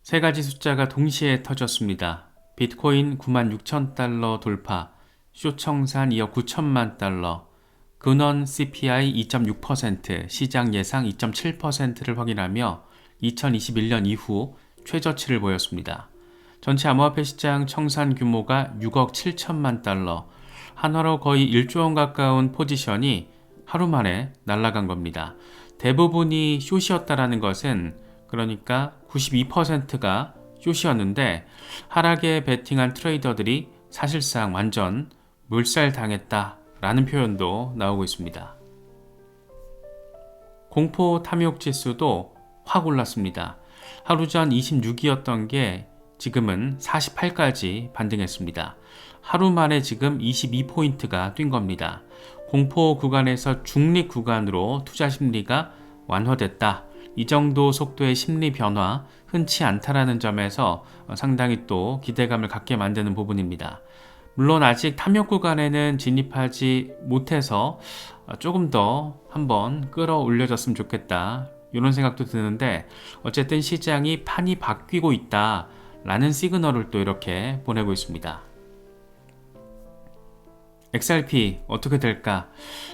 세 가지 숫자가 동시에 터졌습니다. 비트코인 96,000달러 돌파, 쇼청산 2억 9천만 달러, 근원 CPI 2.6%, 시장 예상 2.7%를 확인하며 2021년 이후 최저치를 보였습니다. 전체 암호화폐 시장 청산 규모가 6억 7천만 달러, 한화로 거의 1조 원 가까운 포지션이 하루 만에 날아간 겁니다. 대부분이 숏이었다라는 것은 그러니까 92%가 숏이었는데 하락에 베팅한 트레이더들이 사실상 완전 물살당했다라는 표현도 나오고 있습니다. 공포 탐욕 지수도 확 올랐습니다. 하루 전 26이었던 게 지금은 48까지 반등했습니다. 하루 만에 지금 22포인트가 뛴 겁니다. 공포 구간에서 중립 구간으로 투자 심리가 완화됐다. 이 정도 속도의 심리 변화 흔치 않다라는 점에서 상당히 또 기대감을 갖게 만드는 부분입니다. 물론 아직 탐욕 구간에는 진입하지 못해서 조금 더 한번 끌어올려졌으면 좋겠다. 이런 생각도 드는데 어쨌든 시장이 판이 바뀌고 있다 라는 시그널을 또 이렇게 보내고 있습니다. XRP 어떻게 될까?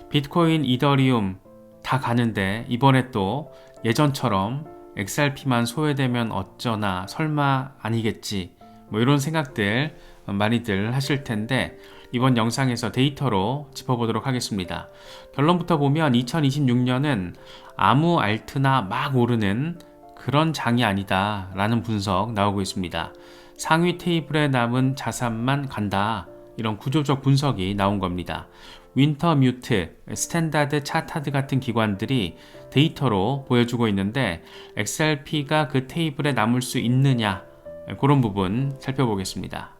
비트코인, 이더리움 다 가는데 이번에 또 예전처럼 XRP만 소외되면 어쩌나 설마 아니겠지 뭐 이런 생각들 많이들 하실 텐데 이번 영상에서 데이터로 짚어보도록 하겠습니다. 결론부터 보면 2026년은 아무 알트나 막 오르는 그런 장이 아니다 라는 분석 나오고 있습니다. 상위 테이블에 남은 자산만 간다 이런 구조적 분석이 나온 겁니다. 윈터뮤트, 스탠다드 차타드 같은 기관들이 데이터로 보여주고 있는데 XRP가 그 테이블에 남을 수 있느냐 그런 부분 살펴보겠습니다.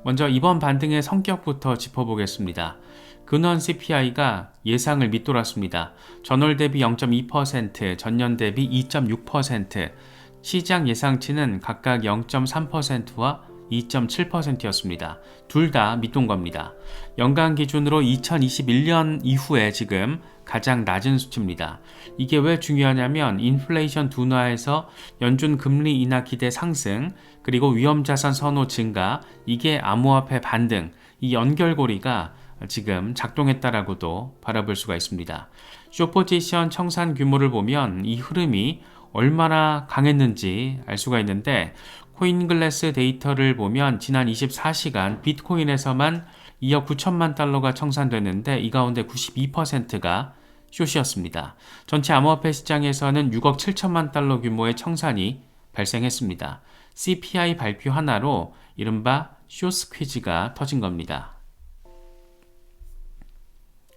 먼저 이번 반등의 성격부터 짚어보겠습니다. 근원 CPI가 예상을 밑돌았습니다. 전월 대비 0.2%, 전년 대비 2.6%, 시장 예상치는 각각 0.3%와 2.7%였습니다. 둘 다 밑돈 겁니다. 연간 기준으로 2021년 이후에 지금 가장 낮은 수치입니다. 이게 왜 중요하냐면 인플레이션 둔화에서 연준 금리 인하 기대 상승 그리고 위험자산 선호 증가 이게 암호화폐 반등 이 연결고리가 지금 작동했다라고도 바라볼 수가 있습니다. 숏포지션 청산 규모를 보면 이 흐름이 얼마나 강했는지 알 수가 있는데 코인글래스 데이터를 보면 지난 24시간 비트코인에서만 2억 9천만 달러가 청산됐는데 이 가운데 92%가 숏이었습니다. 전체 암호화폐 시장에서는 6억 7천만 달러 규모의 청산이 발생했습니다. CPI 발표 하나로 이른바 숏 스퀴즈가 터진 겁니다.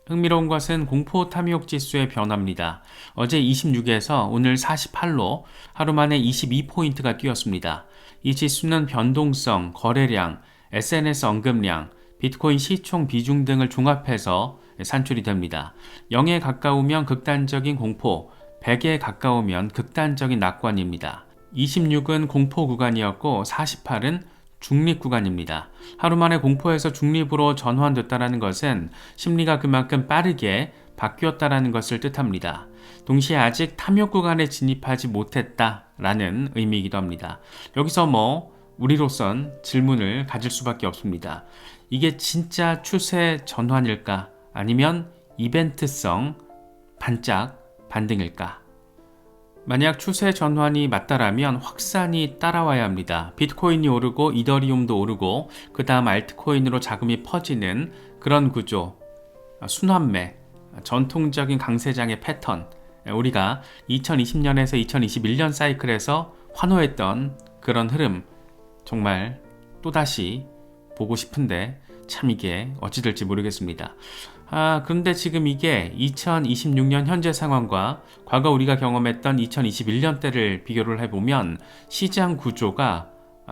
흥미로운 것은 공포 탐욕 지수의 변화입니다. 어제 26에서 오늘 48로 하루 만에 22포인트가 뛰었습니다. 이 지수는 변동성, 거래량, SNS 언급량, 비트코인 시총 비중 등을 종합해서 산출이 됩니다. 0에 가까우면 극단적인 공포, 100에 가까우면 극단적인 낙관입니다. 26은 공포 구간이었고 48은 중립 구간입니다. 하루 만에 공포에서 중립으로 전환됐다는 것은 심리가 그만큼 빠르게 바뀌었다는 것을 뜻합니다. 동시에 아직 탐욕 구간에 진입하지 못했다라는 의미이기도 합니다. 여기서 우리로선 질문을 가질 수밖에 없습니다. 이게 진짜 추세 전환일까? 아니면 이벤트성 반짝 반등일까? 만약 추세 전환이 맞다라면 확산이 따라와야 합니다. 비트코인이 오르고 이더리움도 오르고 그 다음 알트코인으로 자금이 퍼지는 그런 구조, 순환매, 전통적인 강세장의 패턴, 우리가 2020년에서 2021년 사이클에서 환호했던 그런 흐름 정말 또다시 보고 싶은데 참 이게 어찌 될지 모르겠습니다. 그런데 지금 이게 2026년 현재 상황과 과거 우리가 경험했던 2021년 때를 비교를 해보면 시장 구조가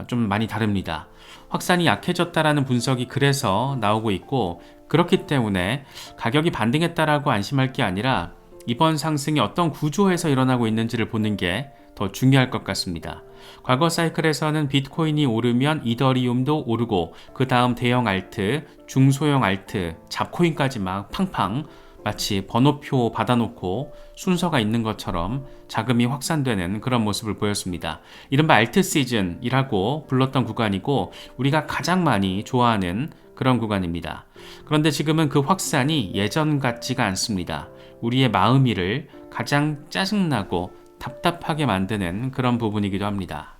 좀 많이 다릅니다. 확산이 약해졌다라는 분석이 그래서 나오고 있고 그렇기 때문에 가격이 반등했다라고 안심할 게 아니라 이번 상승이 어떤 구조에서 일어나고 있는지를 보는 게 더 중요할 것 같습니다. 과거 사이클에서는 비트코인이 오르면 이더리움도 오르고 그 다음 대형 알트, 중소형 알트, 잡코인까지 막 팡팡 마치 번호표 받아놓고 순서가 있는 것처럼 자금이 확산되는 그런 모습을 보였습니다. 이른바 알트 시즌이라고 불렀던 구간이고 우리가 가장 많이 좋아하는 그런 구간입니다. 그런데 지금은 그 확산이 예전 같지가 않습니다. 우리의 마음이를 가장 짜증나고 답답하게 만드는 그런 부분이기도 합니다.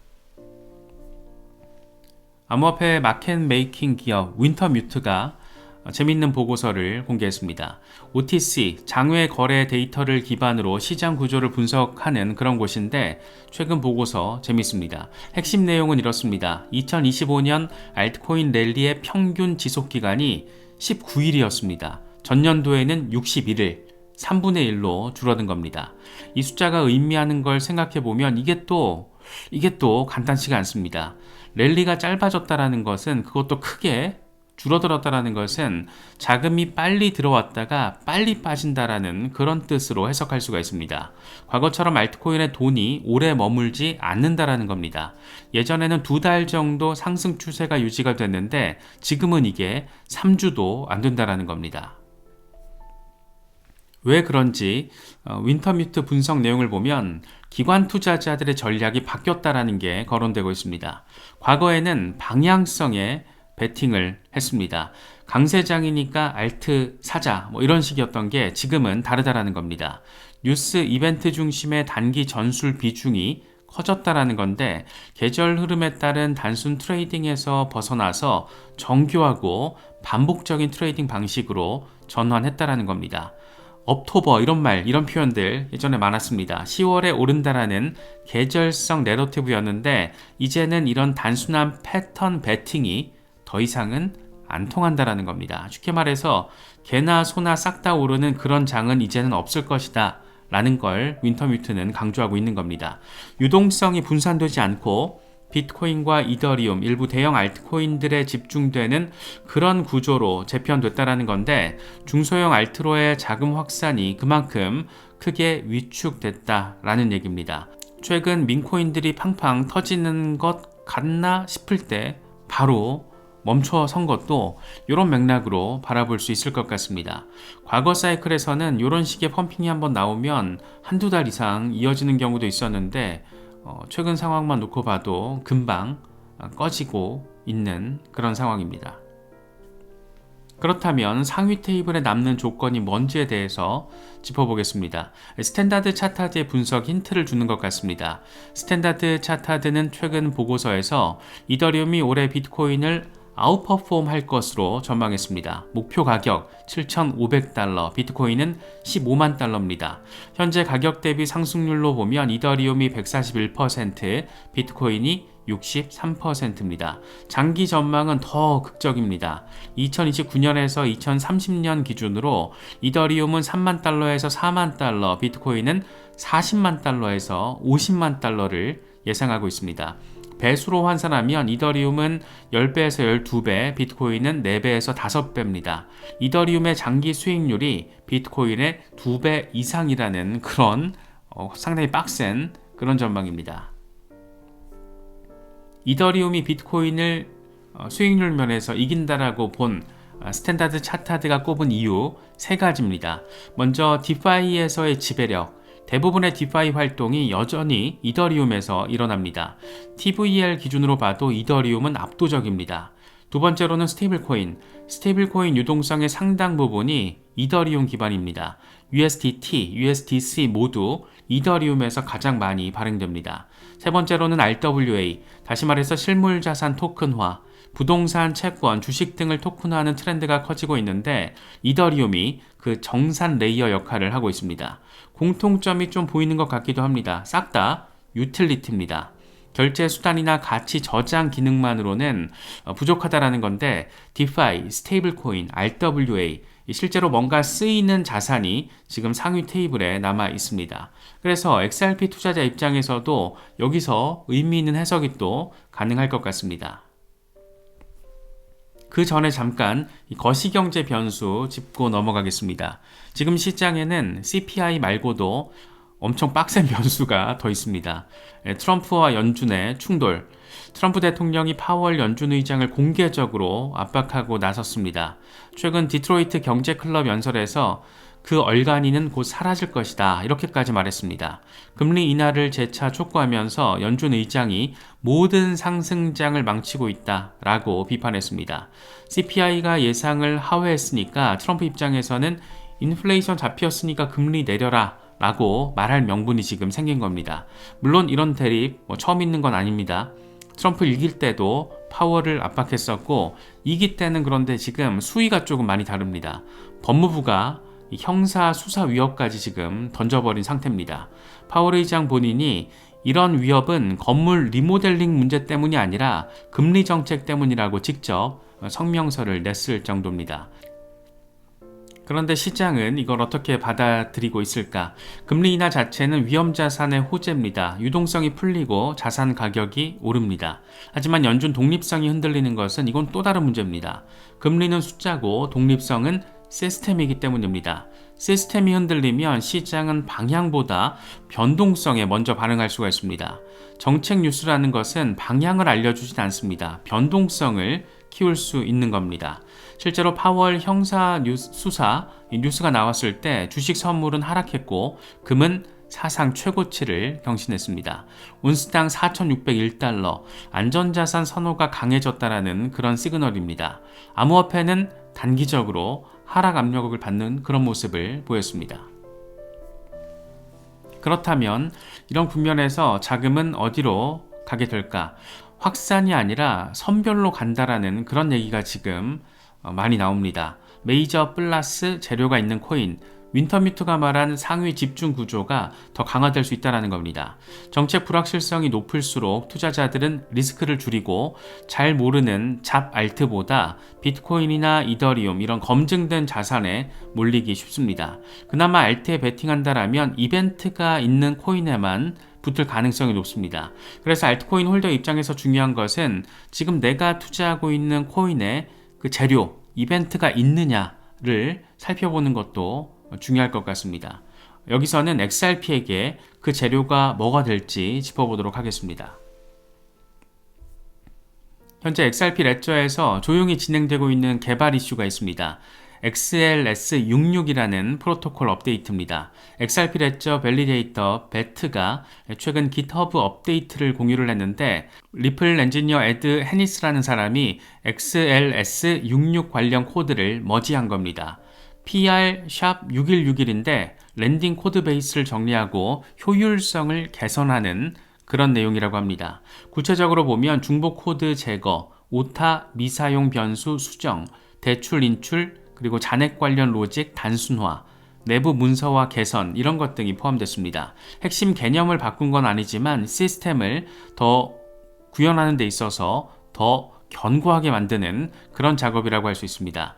암호화폐 마켓메이킹 기업 윈터뮤트가 재미있는 보고서를 공개했습니다. OTC, 장외 거래 데이터를 기반으로 시장 구조를 분석하는 그런 곳인데 최근 보고서 재밌습니다. 핵심 내용은 이렇습니다. 2025년 알트코인 랠리의 평균 지속 기간이 19일이었습니다. 전년도에는 61일, 3분의 1로 줄어든 겁니다. 이 숫자가 의미하는 걸 생각해보면 이게 또 간단치가 않습니다. 랠리가 짧아졌다는 것은 그것도 크게 줄어들었다는 것은 자금이 빨리 들어왔다가 빨리 빠진다라는 그런 뜻으로 해석할 수가 있습니다. 과거처럼 알트코인의 돈이 오래 머물지 않는다라는 겁니다. 예전에는 2달 정도 상승 추세가 유지가 됐는데 지금은 이게 3주도 안 된다라는 겁니다. 왜 그런지 윈터뮤트 분석 내용을 보면 기관 투자자들의 전략이 바뀌었다라는 게 거론되고 있습니다. 과거에는 방향성의 베팅을 했습니다. 강세장이니까 알트 사자 이런 식이었던 게 지금은 다르다라는 겁니다. 뉴스 이벤트 중심의 단기 전술 비중이 커졌다라는 건데 계절 흐름에 따른 단순 트레이딩에서 벗어나서 정교하고 반복적인 트레이딩 방식으로 전환했다라는 겁니다. 업토버 이런 표현들 예전에 많았습니다. 10월에 오른다라는 계절성 내러티브였는데 이제는 이런 단순한 패턴 베팅이 더 이상은 안 통한다라는 겁니다. 쉽게 말해서 개나 소나 싹 다 오르는 그런 장은 이제는 없을 것이다 라는 걸 윈터뮤트는 강조하고 있는 겁니다. 유동성이 분산되지 않고 비트코인과 이더리움, 일부 대형 알트코인들에 집중되는 그런 구조로 재편됐다라는 건데 중소형 알트로의 자금 확산이 그만큼 크게 위축됐다라는 얘기입니다. 최근 민코인들이 팡팡 터지는 것 같나 싶을 때 바로 멈춰선 것도 이런 맥락으로 바라볼 수 있을 것 같습니다. 과거 사이클에서는 이런 식의 펌핑이 한번 나오면 한두 달 이상 이어지는 경우도 있었는데 최근 상황만 놓고 봐도 금방 꺼지고 있는 그런 상황입니다. 그렇다면 상위 테이블에 남는 조건이 뭔지에 대해서 짚어보겠습니다. 스탠다드 차타드의 분석 힌트를 주는 것 같습니다. 스탠다드 차타드는 최근 보고서에서 이더리움이 올해 비트코인을 아웃퍼폼 할 것으로 전망했습니다. 목표 가격 7,500달러, 비트코인은 15만 달러입니다. 현재 가격 대비 상승률로 보면 이더리움이 141%, 비트코인이 63%입니다. 장기 전망은 더 극적입니다. 2029년에서 2030년 기준으로 이더리움은 3만 달러에서 4만 달러, 비트코인은 40만 달러에서 50만 달러를 예상하고 있습니다. 배수로 환산하면 이더리움은 10배에서 12배, 비트코인은 4배에서 5배입니다. 이더리움의 장기 수익률이 비트코인의 2배 이상이라는 그런 상당히 빡센 그런 전망입니다. 이더리움이 비트코인을 수익률 면에서 이긴다라고 본 스탠다드 차타드가 꼽은 이유 3가지입니다. 먼저 디파이에서의 지배력, 대부분의 디파이 활동이 여전히 이더리움에서 일어납니다. TVL 기준으로 봐도 이더리움은 압도적입니다. 두 번째로는 스테이블코인 유동성의 상당 부분이 이더리움 기반입니다. USDT, USDC 모두 이더리움에서 가장 많이 발행됩니다. 세 번째로는 RWA, 다시 말해서 실물자산 토큰화, 부동산, 채권, 주식 등을 토큰화하는 트렌드가 커지고 있는데 이더리움이 그 정산 레이어 역할을 하고 있습니다. 공통점이 좀 보이는 것 같기도 합니다. 싹 다 유틸리티입니다. 결제 수단이나 가치 저장 기능만으로는 부족하다라는 건데 디파이, 스테이블코인, RWA 실제로 뭔가 쓰이는 자산이 지금 상위 테이블에 남아 있습니다. 그래서 XRP 투자자 입장에서도 여기서 의미 있는 해석이 또 가능할 것 같습니다. 그 전에 잠깐 거시경제 변수 짚고 넘어가겠습니다. 지금 시장에는 CPI 말고도 엄청 빡센 변수가 더 있습니다. 트럼프와 연준의 충돌. 트럼프 대통령이 파월 연준 의장을 공개적으로 압박하고 나섰습니다. 최근 디트로이트 경제클럽 연설에서 그 얼간이는 곧 사라질 것이다. 이렇게까지 말했습니다. 금리 인하를 재차 촉구하면서 연준 의장이 모든 상승장을 망치고 있다라고 비판했습니다. CPI가 예상을 하회했으니까 트럼프 입장에서는 인플레이션 잡혔으니까 금리 내려라 라고 말할 명분이 지금 생긴 겁니다. 물론 이런 대립 처음 있는 건 아닙니다. 트럼프 이길 때도 파월을 압박했었고, 이기 때는 그런데 지금 수위가 조금 많이 다릅니다. 법무부가 형사 수사 위협까지 지금 던져버린 상태입니다. 파월 의장 본인이 이런 위협은 건물 리모델링 문제 때문이 아니라 금리 정책 때문이라고 직접 성명서를 냈을 정도입니다. 그런데 시장은 이걸 어떻게 받아들이고 있을까? 금리 인하 자체는 위험자산의 호재입니다. 유동성이 풀리고 자산 가격이 오릅니다. 하지만 연준 독립성이 흔들리는 것은 이건 또 다른 문제입니다. 금리는 숫자고 독립성은 시스템이기 때문입니다. 시스템이 흔들리면 시장은 방향보다 변동성에 먼저 반응할 수가 있습니다. 정책 뉴스라는 것은 방향을 알려주진 않습니다. 변동성을 키울 수 있는 겁니다. 실제로 파월 형사 수사 뉴스가 나왔을 때 주식 선물은 하락했고 금은 사상 최고치를 경신했습니다. 온스당 4,601달러, 안전자산 선호가 강해졌다라는 그런 시그널입니다. 암호화폐는 단기적으로 하락 압력을 받는 그런 모습을 보였습니다. 그렇다면 이런 국면에서 자금은 어디로 가게 될까? 확산이 아니라 선별로 간다라는 그런 얘기가 지금 많이 나옵니다. 메이저 플러스 재료가 있는 코인, 윈터뮤트가 말한 상위 집중 구조가 더 강화될 수 있다는 겁니다. 정책 불확실성이 높을수록 투자자들은 리스크를 줄이고 잘 모르는 잡 알트보다 비트코인이나 이더리움 이런 검증된 자산에 몰리기 쉽습니다. 그나마 알트에 베팅한다라면 이벤트가 있는 코인에만 붙을 가능성이 높습니다. 그래서 알트코인 홀더 입장에서 중요한 것은 지금 내가 투자하고 있는 코인에 그 재료, 이벤트가 있느냐를 살펴보는 것도 중요할 것 같습니다. 여기서는 XRP에게 그 재료가 뭐가 될지 짚어보도록 하겠습니다. 현재 XRP 레저에서 조용히 진행되고 있는 개발 이슈가 있습니다. XLS66이라는 프로토콜 업데이트입니다. XRP 레저 밸리데이터 베트가 최근 GitHub 업데이트를 공유를 했는데 리플 엔지니어 에드 해니스라는 사람이 XLS66 관련 코드를 머지한 겁니다. PR-6161인데 랜딩 코드 베이스를 정리하고 효율성을 개선하는 그런 내용이라고 합니다. 구체적으로 보면 중복 코드 제거, 오타 미사용 변수 수정, 대출 인출, 그리고 잔액 관련 로직 단순화, 내부 문서화 개선 이런 것 등이 포함됐습니다. 핵심 개념을 바꾼 건 아니지만 시스템을 더 구현하는 데 있어서 더 견고하게 만드는 그런 작업이라고 할 수 있습니다.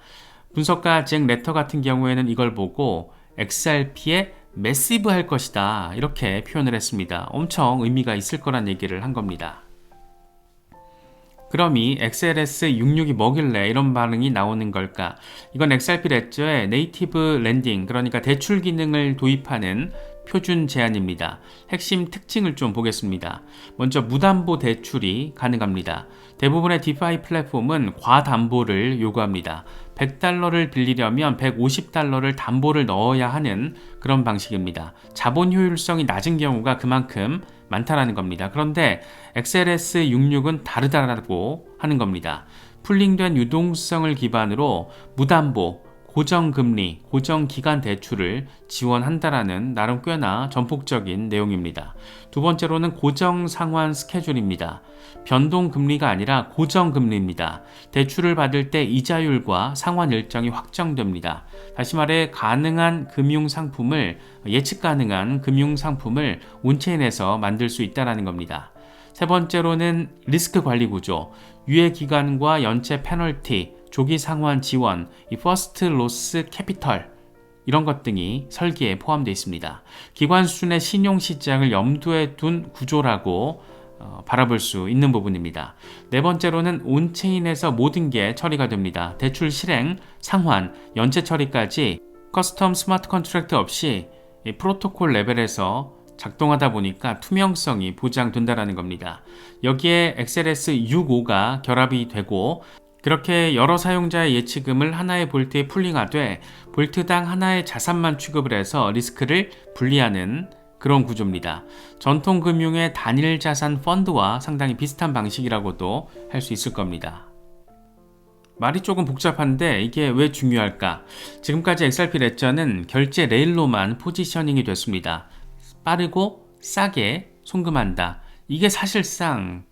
분석가 잭 레터 같은 경우에는 이걸 보고 XRP에 매시브 할 것이다 이렇게 표현을 했습니다. 엄청 의미가 있을 거란 얘기를 한 겁니다. 그럼 이 XLS66이 뭐길래 이런 반응이 나오는 걸까? 이건 XRP 레저의 네이티브 랜딩, 그러니까 대출 기능을 도입하는 표준 제안입니다. 핵심 특징을 좀 보겠습니다. 먼저 무담보 대출이 가능합니다. 대부분의 디파이 플랫폼은 과담보를 요구합니다. 100달러를 빌리려면 150달러를 담보를 넣어야 하는 그런 방식입니다. 자본 효율성이 낮은 경우가 그만큼 많다라는 겁니다. 그런데 XLS66은 다르다라고 하는 겁니다. 풀링된 유동성을 기반으로 무담보, 고정금리, 고정기간 대출을 지원한다라는 나름 꽤나 전폭적인 내용입니다. 두 번째로는 고정상환 스케줄입니다. 변동금리가 아니라 고정금리입니다. 대출을 받을 때 이자율과 상환 일정이 확정됩니다. 다시 말해 가능한 금융상품을 예측 가능한 금융상품을 온체인에서 만들 수 있다는 겁니다. 세 번째로는 리스크 관리 구조, 유예 기간과 연체 페널티, 조기 상환 지원, 이 퍼스트 로스 캐피털 이런 것 등이 설계에 포함되어 있습니다. 기관 수준의 신용시장을 염두에 둔 구조라고 바라볼 수 있는 부분입니다. 네 번째로는 온체인에서 모든 게 처리가 됩니다. 대출 실행, 상환, 연체 처리까지 커스텀 스마트 컨트랙트 없이 이 프로토콜 레벨에서 작동하다 보니까 투명성이 보장된다는 겁니다. 여기에 XLS65가 결합이 되고 그렇게 여러 사용자의 예치금을 하나의 볼트에 풀링하되 볼트당 하나의 자산만 취급을 해서 리스크를 분리하는 그런 구조입니다. 전통 금융의 단일 자산 펀드와 상당히 비슷한 방식이라고도 할 수 있을 겁니다. 말이 조금 복잡한데 이게 왜 중요할까? 지금까지 XRP 레저는 결제 레일로만 포지셔닝이 됐습니다. 빠르고 싸게 송금한다. 이게 사실상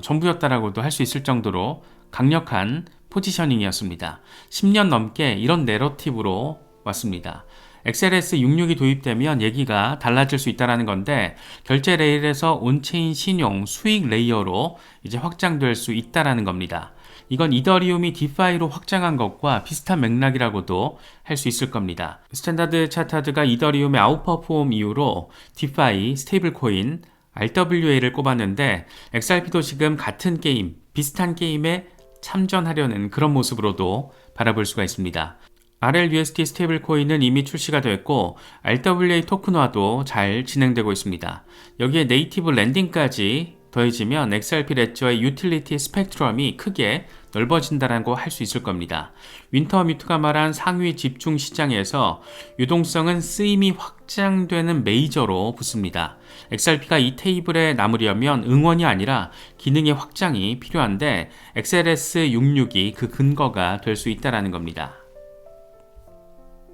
전부였다라고도 할 수 있을 정도로 강력한 포지셔닝이었습니다. 10년 넘게 이런 내러티브로 왔습니다. XLS66이 도입되면 얘기가 달라질 수 있다는 건데 결제 레일에서 온체인 신용 수익 레이어로 이제 확장될 수 있다는 겁니다. 이건 이더리움이 디파이로 확장한 것과 비슷한 맥락이라고도 할 수 있을 겁니다. 스탠다드 차타드가 이더리움의 아웃퍼폼 이후로 디파이, 스테이블 코인, RWA를 꼽았는데 XRP도 지금 같은 게임, 비슷한 게임에 참전하려는 그런 모습으로도 바라볼 수가 있습니다. RLUSD 스테이블 코인은 이미 출시가 됐고 RWA 토큰화도 잘 진행되고 있습니다. 여기에 네이티브 랜딩까지 더해지면 XRP 레저의 유틸리티 스펙트럼이 크게 넓어진다고 할 수 있을 겁니다. 윈터 뮤트가 말한 상위 집중 시장에서 유동성은 쓰임이 확장되는 메이저로 붙습니다. XRP가 이 테이블에 남으려면 응원이 아니라 기능의 확장이 필요한데 XLS66이 그 근거가 될 수 있다는 겁니다.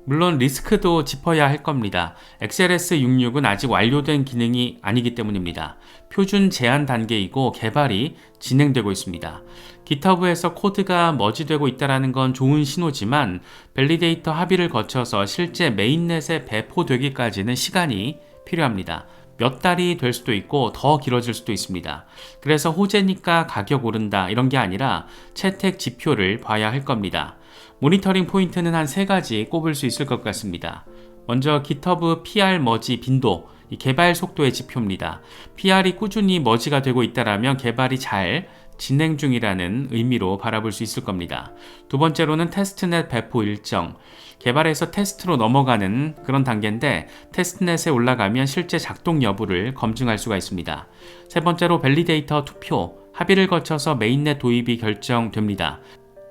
물론 리스크도 짚어야 할 겁니다. XLS66은 아직 완료된 기능이 아니기 때문입니다. 표준 제한 단계이고 개발이 진행되고 있습니다. GitHub에서 코드가 머지되고 있다는 건 좋은 신호지만 밸리데이터 합의를 거쳐서 실제 메인넷에 배포되기까지는 시간이 필요합니다. 몇 달이 될 수도 있고 더 길어질 수도 있습니다. 그래서 호재니까 가격 오른다 이런 게 아니라 채택 지표를 봐야 할 겁니다. 모니터링 포인트는 한 3가지 꼽을 수 있을 것 같습니다. 먼저 GitHub PR 머지 빈도, 이 개발 속도의 지표입니다. PR이 꾸준히 머지가 되고 있다면 개발이 잘 진행 중이라는 의미로 바라볼 수 있을 겁니다. 두 번째로는 테스트넷 배포 일정, 개발에서 테스트로 넘어가는 그런 단계인데 테스트넷에 올라가면 실제 작동 여부를 검증할 수가 있습니다. 세 번째로 밸리데이터 투표, 합의를 거쳐서 메인넷 도입이 결정됩니다.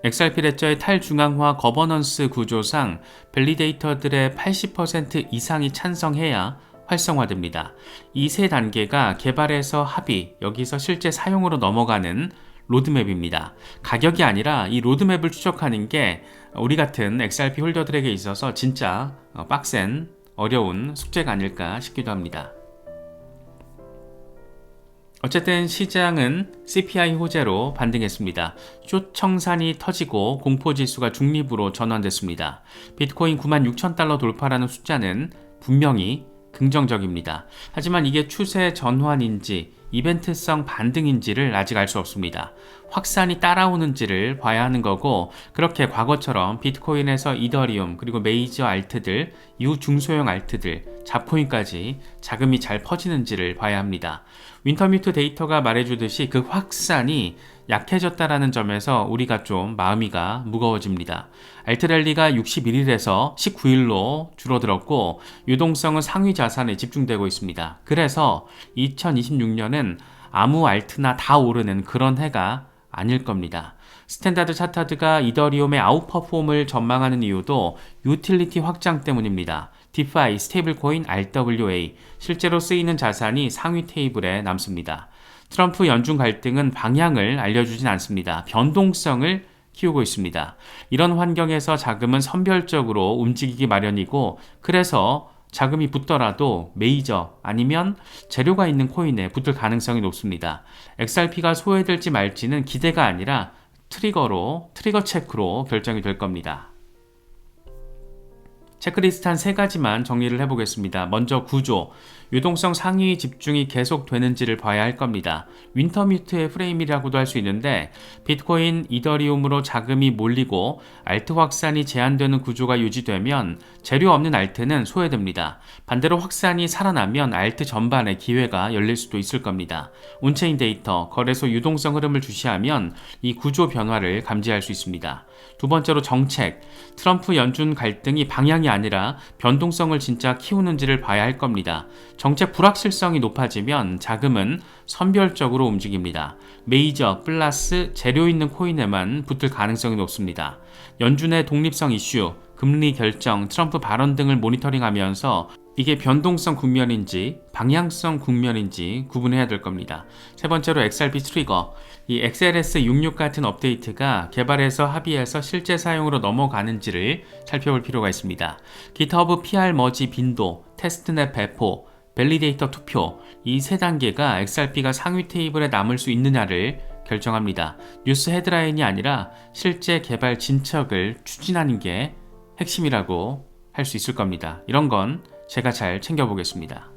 XRP 레저의 탈중앙화 거버넌스 구조상 밸리데이터들의 80% 이상이 찬성해야 활성화됩니다. 이 세 단계가 개발에서 합의, 여기서 실제 사용으로 넘어가는 로드맵입니다. 가격이 아니라 이 로드맵을 추적하는 게 우리 같은 XRP 홀더들에게 있어서 진짜 빡센, 어려운 숙제가 아닐까 싶기도 합니다. 어쨌든 시장은 CPI 호재로 반등했습니다. 숏 청산이 터지고 공포지수가 중립으로 전환됐습니다. 비트코인 96,000달러 돌파라는 숫자는 분명히 긍정적입니다. 하지만 이게 추세 전환인지 이벤트성 반등인지를 아직 알 수 없습니다. 확산이 따라오는지를 봐야 하는 거고 그렇게 과거처럼 비트코인에서 이더리움 그리고 메이저 알트들, 이후 중소형 알트들, 자포인까지 자금이 잘 퍼지는지를 봐야 합니다. 윈터뮤트 데이터가 말해주듯이 그 확산이 약해졌다라는 점에서 우리가 좀 마음이가 무거워집니다. 알트랠리가 61일에서 19일로 줄어들었고 유동성은 상위 자산에 집중되고 있습니다. 그래서 2026년은 아무 알트나 다 오르는 그런 해가 아닐 겁니다. 스탠다드 차타드가 이더리움의 아웃퍼폼을 전망하는 이유도 유틸리티 확장 때문입니다. 디파이, 스테이블코인, RWA, 실제로 쓰이는 자산이 상위 테이블에 남습니다. 트럼프 연중 갈등은 방향을 알려주진 않습니다. 변동성을 키우고 있습니다. 이런 환경에서 자금은 선별적으로 움직이기 마련이고 그래서 자금이 붙더라도 메이저 아니면 재료가 있는 코인에 붙을 가능성이 높습니다. XRP가 소외될지 말지는 기대가 아니라 트리거 체크로 결정이 될 겁니다. 체크리스트 한 3가지만 정리를 해보겠습니다. 먼저 구조, 유동성 상위 집중이 계속되는지를 봐야 할 겁니다. 윈터뮤트의 프레임이라고도 할 수 있는데 비트코인, 이더리움으로 자금이 몰리고 알트 확산이 제한되는 구조가 유지되면 재료 없는 알트는 소외됩니다. 반대로 확산이 살아나면 알트 전반에 기회가 열릴 수도 있을 겁니다. 온체인 데이터, 거래소 유동성 흐름을 주시하면 이 구조 변화를 감지할 수 있습니다. 두 번째로 정책, 트럼프 연준 갈등이 방향이 아니라 변동성을 진짜 키우는지를 봐야 할 겁니다. 정책 불확실성이 높아지면 자금은 선별적으로 움직입니다. 메이저, 플러스, 재료 있는 코인에만 붙을 가능성이 높습니다. 연준의 독립성 이슈, 금리 결정, 트럼프 발언 등을 모니터링하면서 이게 변동성 국면인지 방향성 국면인지 구분해야 될 겁니다. 세 번째로 XRP 트리거, 이 XLS66 같은 업데이트가 개발에서 합의해서 실제 사용으로 넘어가는지를 살펴볼 필요가 있습니다. GitHub PR 머지 빈도, 테스트넷 배포, 밸리데이터 투표, 이 세 단계가 XRP가 상위 테이블에 남을 수 있느냐를 결정합니다. 뉴스 헤드라인이 아니라 실제 개발 진척을 추진하는 게 핵심이라고 할 수 있을 겁니다. 이런 건 제가 잘 챙겨보겠습니다.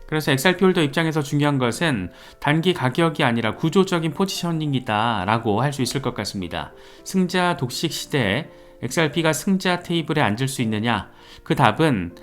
그래서 XRP 홀더 입장에서 중요한 것은 단기 가격이 아니라 구조적인 포지셔닝이다 라고 할 수 있을 것 같습니다. 승자 독식 시대에 XRP가 승자 테이블에 앉을 수 있느냐? 그 답은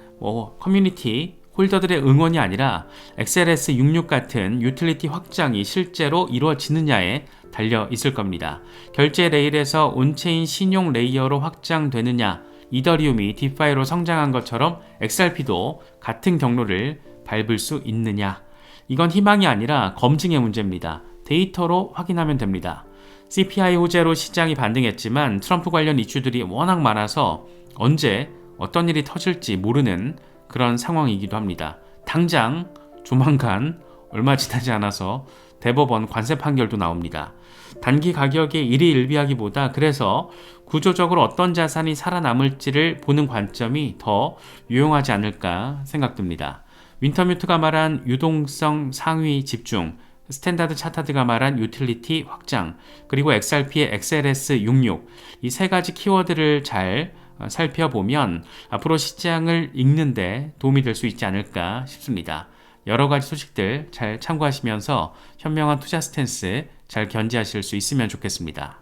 커뮤니티 홀더들의 응원이 아니라 XLS66 같은 유틸리티 확장이 실제로 이루어지느냐에 달려 있을 겁니다. 결제 레일에서 온체인 신용 레이어로 확장되느냐, 이더리움이 디파이로 성장한 것처럼 XRP도 같은 경로를 밟을 수 있느냐. 이건 희망이 아니라 검증의 문제입니다. 데이터로 확인하면 됩니다. CPI 호재로 시장이 반등했지만 트럼프 관련 이슈들이 워낙 많아서 언제 어떤 일이 터질지 모르는 그런 상황이기도 합니다. 당장 조만간 얼마 지나지 않아서 대법원 관세 판결도 나옵니다. 단기 가격에 일희일비하기보다 그래서 구조적으로 어떤 자산이 살아남을지를 보는 관점이 더 유용하지 않을까 생각됩니다. 윈터뮤트가 말한 유동성 상위 집중, 스탠다드 차타드가 말한 유틸리티 확장, 그리고 XRP의 XLS66, 이 세 가지 키워드를 잘 살펴보면 앞으로 시장을 읽는데 도움이 될 수 있지 않을까 싶습니다. 여러 가지 소식들 잘 참고하시면서 현명한 투자 스탠스 잘 견지하실 수 있으면 좋겠습니다.